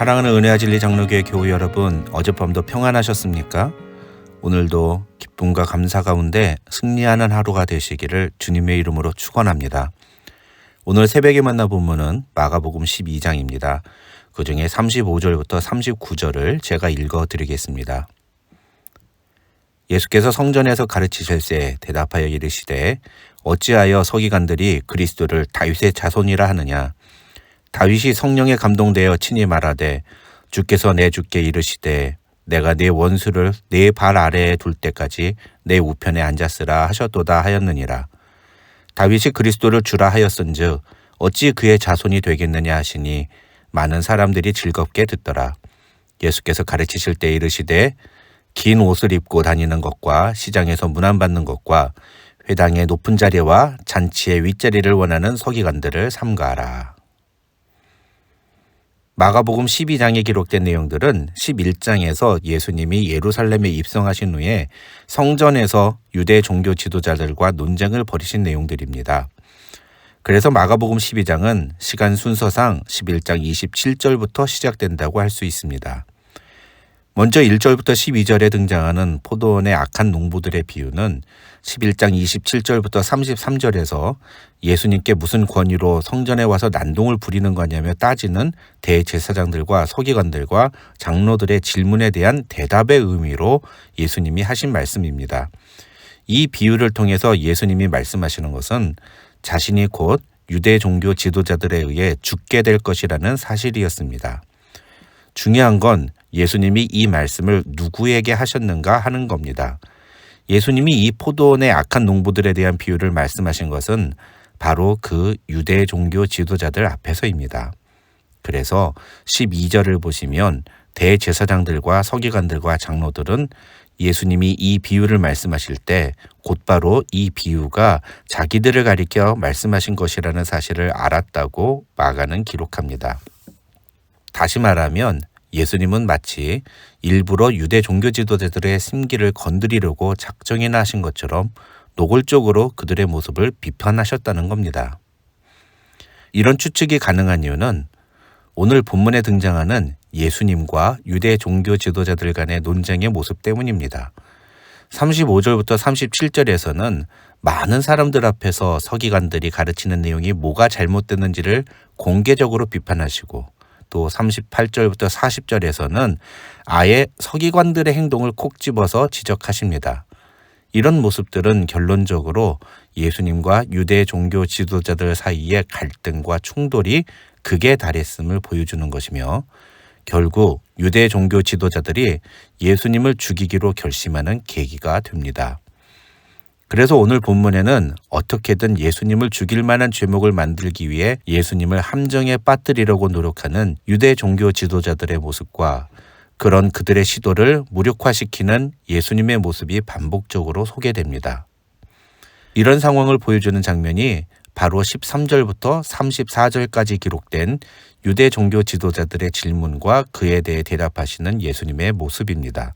사랑하는 은혜와 진리 장로교회 교우 여러분, 어젯밤도 평안하셨습니까? 오늘도 기쁨과 감사 가운데 승리하는 하루가 되시기를 주님의 이름으로 축원합니다. 오늘 새벽에 만나 본문은 마가복음 12장입니다. 그 중에 35절부터 39절을 제가 읽어드리겠습니다. 예수께서 성전에서 가르치실새 대답하여 이르시되 어찌하여 서기관들이 그리스도를 다윗의 자손이라 하느냐. 다윗이 성령에 감동되어 친히 말하되 주께서 내 주께 이르시되 내가 네 원수를 네 발 아래에 둘 때까지 내 우편에 앉았으라 하셨도다 하였느니라. 다윗이 그리스도를 주라 하였은즉 어찌 그의 자손이 되겠느냐 하시니 많은 사람들이 즐겁게 듣더라. 예수께서 가르치실 때 이르시되 긴 옷을 입고 다니는 것과 시장에서 문안받는 것과 회당의 높은 자리와 잔치의 윗자리를 원하는 서기관들을 삼가하라. 마가복음 12장에 기록된 내용들은 11장에서 예수님이 예루살렘에 입성하신 후에 성전에서 유대 종교 지도자들과 논쟁을 벌이신 내용들입니다. 그래서 마가복음 12장은 시간 순서상 11장 27절부터 시작된다고 할 수 있습니다. 먼저 1절부터 12절에 등장하는 포도원의 악한 농부들의 비유는 11장 27절부터 33절에서 예수님께 무슨 권위로 성전에 와서 난동을 부리는 거냐며 따지는 대제사장들과 서기관들과 장로들의 질문에 대한 대답의 의미로 예수님이 하신 말씀입니다. 이 비유를 통해서 예수님이 말씀하시는 것은 자신이 곧 유대 종교 지도자들에 의해 죽게 될 것이라는 사실이었습니다. 중요한 건 예수님이 이 말씀을 누구에게 하셨는가 하는 겁니다. 예수님이 이 포도원의 악한 농부들에 대한 비유를 말씀하신 것은 바로 그 유대 종교 지도자들 앞에서입니다. 그래서 12절을 보시면 대제사장들과 서기관들과 장로들은 예수님이 이 비유를 말씀하실 때 곧바로 이 비유가 자기들을 가리켜 말씀하신 것이라는 사실을 알았다고 마가는 기록합니다. 다시 말하면 예수님은 마치 일부러 유대 종교 지도자들의 심기를 건드리려고 작정이나 하신 것처럼 노골적으로 그들의 모습을 비판하셨다는 겁니다. 이런 추측이 가능한 이유는 오늘 본문에 등장하는 예수님과 유대 종교 지도자들 간의 논쟁의 모습 때문입니다. 35절부터 37절에서는 많은 사람들 앞에서 서기관들이 가르치는 내용이 뭐가 잘못됐는지를 공개적으로 비판하시고 또 38절부터 40절에서는 아예 서기관들의 행동을 콕 집어서 지적하십니다. 이런 모습들은 결론적으로 예수님과 유대 종교 지도자들 사이의 갈등과 충돌이 극에 달했음을 보여주는 것이며 결국 유대 종교 지도자들이 예수님을 죽이기로 결심하는 계기가 됩니다. 그래서 오늘 본문에는 어떻게든 예수님을 죽일 만한 죄목을 만들기 위해 예수님을 함정에 빠뜨리려고 노력하는 유대 종교 지도자들의 모습과 그런 그들의 시도를 무력화시키는 예수님의 모습이 반복적으로 소개됩니다. 이런 상황을 보여주는 장면이 바로 13절부터 34절까지 기록된 유대 종교 지도자들의 질문과 그에 대해 대답하시는 예수님의 모습입니다.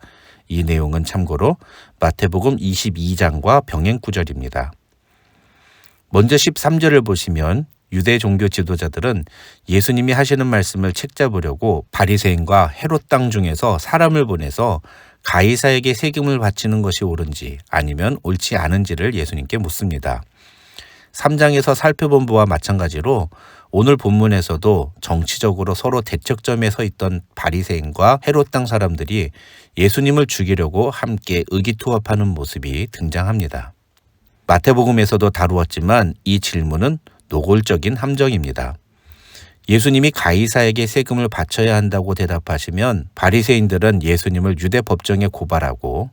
이 내용은 참고로 마태복음 22장과 병행 구절입니다. 먼저 13절을 보시면 유대 종교 지도자들은 예수님이 하시는 말씀을 책잡으려고 바리새인과 헤롯 땅 중에서 사람을 보내서 가이사에게 세금을 바치는 것이 옳은지 아니면 옳지 않은지를 예수님께 묻습니다. 3장에서 살펴본 바와 마찬가지로 오늘 본문에서도 정치적으로 서로 대척점에 서 있던 바리새인과 헤롯 땅 사람들이 예수님을 죽이려고 함께 의기투합하는 모습이 등장합니다. 마태복음에서도 다루었지만 이 질문은 노골적인 함정입니다. 예수님이 가이사에게 세금을 바쳐야 한다고 대답하시면 바리새인들은 예수님을 유대 법정에 고발하고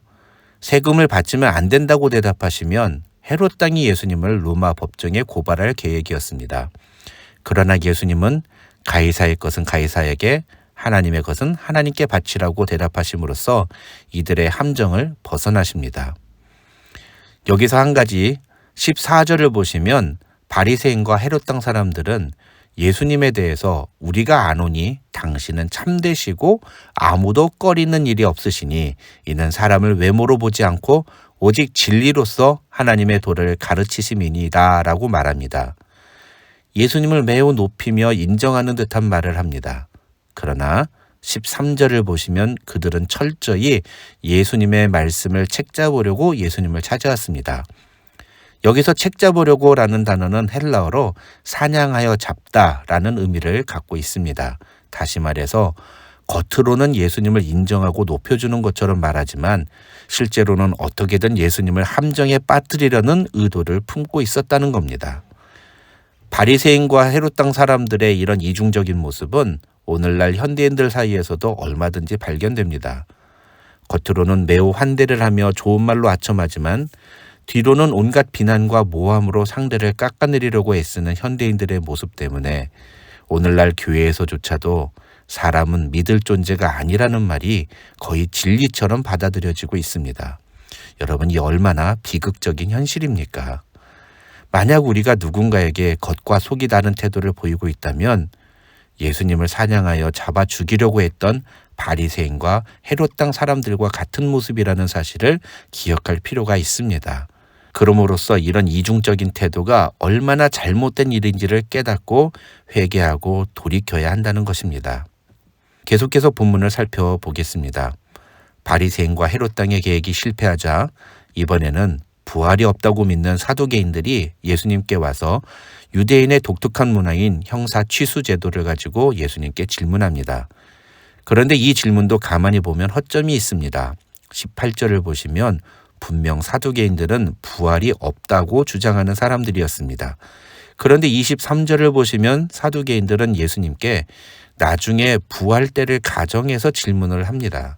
세금을 바치면 안 된다고 대답하시면 헤롯 땅이 예수님을 로마 법정에 고발할 계획이었습니다. 그러나 예수님은 가이사의 것은 가이사에게 하나님의 것은 하나님께 바치라고 대답하심으로써 이들의 함정을 벗어나십니다. 여기서 한 가지 14절을 보시면 바리새인과 헤롯 땅 사람들은 예수님에 대해서 우리가 아노니 당신은 참되시고 아무도 꺼리는 일이 없으시니 이는 사람을 외모로 보지 않고 오직 진리로서 하나님의 도를 가르치심이니이다 라고 말합니다. 예수님을 매우 높이며 인정하는 듯한 말을 합니다. 그러나 13절을 보시면 그들은 철저히 예수님의 말씀을 책잡으려고 예수님을 찾아왔습니다. 여기서 책잡으려고 라는 단어는 헬라어로 사냥하여 잡다라는 의미를 갖고 있습니다. 다시 말해서 겉으로는 예수님을 인정하고 높여주는 것처럼 말하지만 실제로는 어떻게든 예수님을 함정에 빠뜨리려는 의도를 품고 있었다는 겁니다. 바리새인과 헤롯 땅 사람들의 이런 이중적인 모습은 오늘날 현대인들 사이에서도 얼마든지 발견됩니다. 겉으로는 매우 환대를 하며 좋은 말로 아첨하지만 뒤로는 온갖 비난과 모함으로 상대를 깎아내리려고 애쓰는 현대인들의 모습 때문에 오늘날 교회에서조차도 사람은 믿을 존재가 아니라는 말이 거의 진리처럼 받아들여지고 있습니다. 여러분, 이 얼마나 비극적인 현실입니까? 만약 우리가 누군가에게 겉과 속이 다른 태도를 보이고 있다면 예수님을 사냥하여 잡아 죽이려고 했던 바리새인과 헤롯 땅 사람들과 같은 모습이라는 사실을 기억할 필요가 있습니다. 그럼으로써 이런 이중적인 태도가 얼마나 잘못된 일인지를 깨닫고 회개하고 돌이켜야 한다는 것입니다. 계속해서 본문을 살펴보겠습니다. 바리새인과 헤롯 땅의 계획이 실패하자 이번에는 부활이 없다고 믿는 사두개인들이 예수님께 와서 유대인의 독특한 문화인 형사 취수 제도를 가지고 예수님께 질문합니다. 그런데 이 질문도 가만히 보면 허점이 있습니다. 18절을 보시면 분명 사두개인들은 부활이 없다고 주장하는 사람들이었습니다. 그런데 23절을 보시면 사두개인들은 예수님께 나중에 부활 때를 가정해서 질문을 합니다.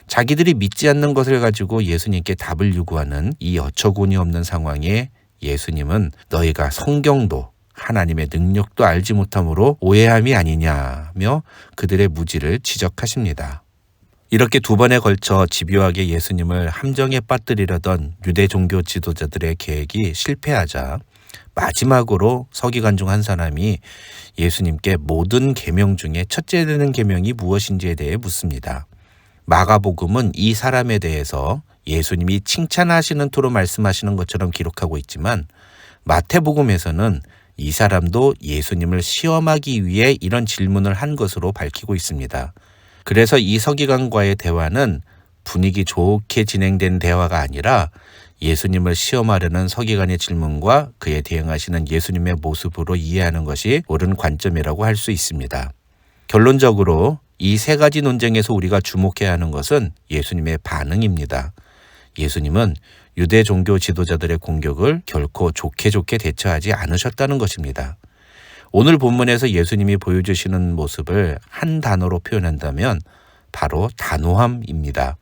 자기들이 믿지 않는 것을 가지고 예수님께 답을 요구하는 이 어처구니 없는 상황에 예수님은 너희가 성경도 하나님의 능력도 알지 못함으로 오해함이 아니냐며 그들의 무지를 지적하십니다. 이렇게 두 번에 걸쳐 집요하게 예수님을 함정에 빠뜨리려던 유대 종교 지도자들의 계획이 실패하자 마지막으로 서기관 중 한 사람이 예수님께 모든 계명 중에 첫째 되는 계명이 무엇인지에 대해 묻습니다. 마가복음은 이 사람에 대해서 예수님이 칭찬하시는 토로 말씀하시는 것처럼 기록하고 있지만 마태복음에서는 이 사람도 예수님을 시험하기 위해 이런 질문을 한 것으로 밝히고 있습니다. 그래서 이 서기관과의 대화는 분위기 좋게 진행된 대화가 아니라 예수님을 시험하려는 서기관의 질문과 그에 대응하시는 예수님의 모습으로 이해하는 것이 옳은 관점이라고 할 수 있습니다. 결론적으로 이 세 가지 논쟁에서 우리가 주목해야 하는 것은 예수님의 반응입니다. 예수님은 유대 종교 지도자들의 공격을 결코 좋게 대처하지 않으셨다는 것입니다. 오늘 본문에서 예수님이 보여주시는 모습을 한 단어로 표현한다면 바로 단호함입니다.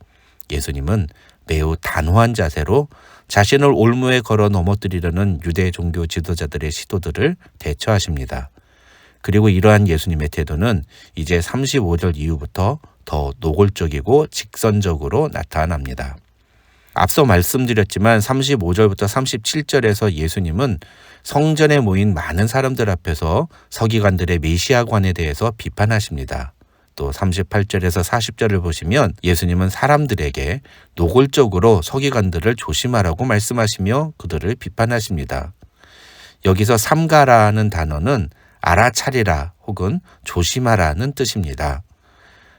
예수님은 매우 단호한 자세로 자신을 올무에 걸어 넘어뜨리려는 유대 종교 지도자들의 시도들을 대처하십니다. 그리고 이러한 예수님의 태도는 이제 35절 이후부터 더 노골적이고 직선적으로 나타납니다. 앞서 말씀드렸지만 35절부터 37절에서 예수님은 성전에 모인 많은 사람들 앞에서 서기관들의 메시아관에 대해서 비판하십니다. 또 38절에서 40절을 보시면 예수님은 사람들에게 노골적으로 서기관들을 조심하라고 말씀하시며 그들을 비판하십니다. 여기서 삼가라는 단어는 알아차리라 혹은 조심하라는 뜻입니다.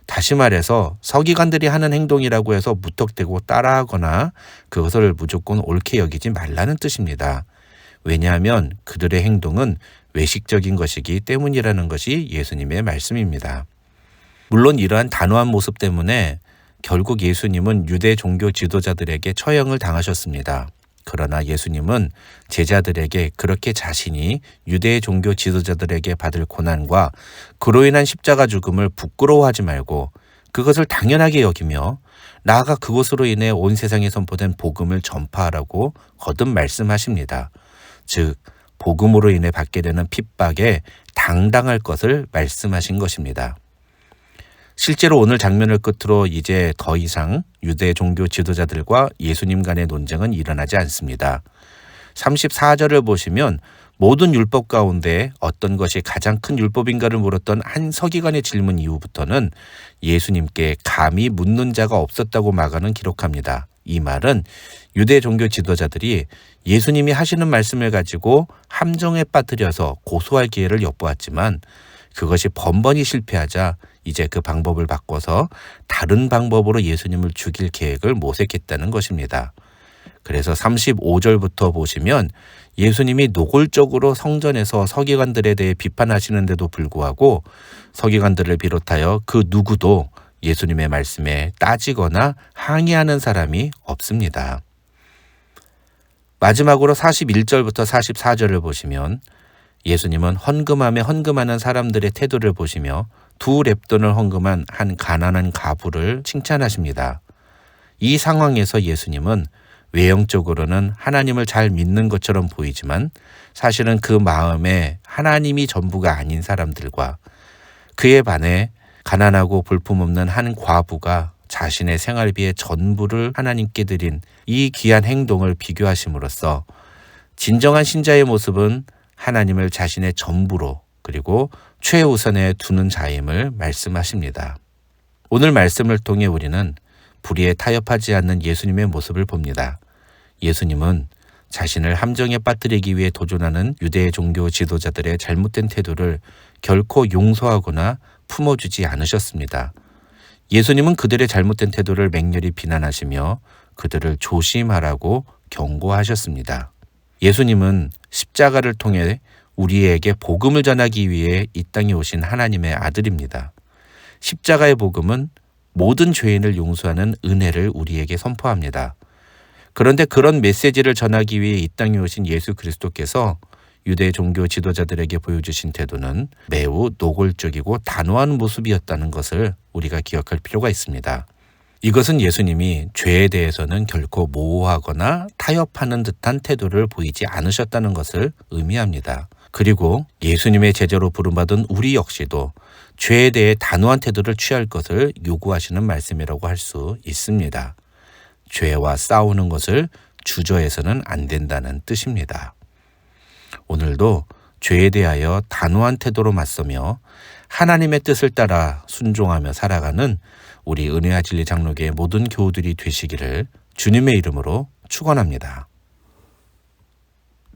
다시 말해서 서기관들이 하는 행동이라고 해서 무턱대고 따라하거나 그것을 무조건 옳게 여기지 말라는 뜻입니다. 왜냐하면 그들의 행동은 외식적인 것이기 때문이라는 것이 예수님의 말씀입니다. 물론 이러한 단호한 모습 때문에 결국 예수님은 유대 종교 지도자들에게 처형을 당하셨습니다. 그러나 예수님은 제자들에게 그렇게 자신이 유대 종교 지도자들에게 받을 고난과 그로 인한 십자가 죽음을 부끄러워하지 말고 그것을 당연하게 여기며 나아가 그것으로 인해 온 세상에 선포된 복음을 전파하라고 거듭 말씀하십니다. 즉 복음으로 인해 받게 되는 핍박에 당당할 것을 말씀하신 것입니다. 실제로 오늘 장면을 끝으로 이제 더 이상 유대 종교 지도자들과 예수님 간의 논쟁은 일어나지 않습니다. 34절을 보시면 모든 율법 가운데 어떤 것이 가장 큰 율법인가를 물었던 한 서기관의 질문 이후부터는 예수님께 감히 묻는 자가 없었다고 마가는 기록합니다. 이 말은 유대 종교 지도자들이 예수님이 하시는 말씀을 가지고 함정에 빠뜨려서 고소할 기회를 엿보았지만 그것이 번번이 실패하자 이제 그 방법을 바꿔서 다른 방법으로 예수님을 죽일 계획을 모색했다는 것입니다. 그래서 35절부터 보시면 예수님이 노골적으로 성전에서 서기관들에 대해 비판하시는데도 불구하고 서기관들을 비롯하여 그 누구도 예수님의 말씀에 따지거나 항의하는 사람이 없습니다. 마지막으로 41절부터 44절을 보시면 예수님은 헌금함에 헌금하는 사람들의 태도를 보시며 2렙돈을 헌금한 한 가난한 과부를 칭찬하십니다. 이 상황에서 예수님은 외형적으로는 하나님을 잘 믿는 것처럼 보이지만 사실은 그 마음에 하나님이 전부가 아닌 사람들과 그에 반해 가난하고 볼품없는 한 과부가 자신의 생활비의 전부를 하나님께 드린 이 귀한 행동을 비교하심으로써 진정한 신자의 모습은 하나님을 자신의 전부로 그리고 최우선에 두는 자임을 말씀하십니다. 오늘 말씀을 통해 우리는 불의에 타협하지 않는 예수님의 모습을 봅니다. 예수님은 자신을 함정에 빠뜨리기 위해 도전하는 유대 종교 지도자들의 잘못된 태도를 결코 용서하거나 품어주지 않으셨습니다. 예수님은 그들의 잘못된 태도를 맹렬히 비난하시며 그들을 조심하라고 경고하셨습니다. 예수님은 십자가를 통해 우리에게 복음을 전하기 위해 이 땅에 오신 하나님의 아들입니다. 십자가의 복음은 모든 죄인을 용서하는 은혜를 우리에게 선포합니다. 그런데 그런 메시지를 전하기 위해 이 땅에 오신 예수 그리스도께서 유대 종교 지도자들에게 보여주신 태도는 매우 노골적이고 단호한 모습이었다는 것을 우리가 기억할 필요가 있습니다. 이것은 예수님이 죄에 대해서는 결코 모호하거나 타협하는 듯한 태도를 보이지 않으셨다는 것을 의미합니다. 그리고 예수님의 제자로 부름받은 우리 역시도 죄에 대해 단호한 태도를 취할 것을 요구하시는 말씀이라고 할 수 있습니다. 죄와 싸우는 것을 주저해서는 안 된다는 뜻입니다. 오늘도 죄에 대하여 단호한 태도로 맞서며 하나님의 뜻을 따라 순종하며 살아가는 우리 은혜와 진리 장로교의 모든 교우들이 되시기를 주님의 이름으로 축원합니다.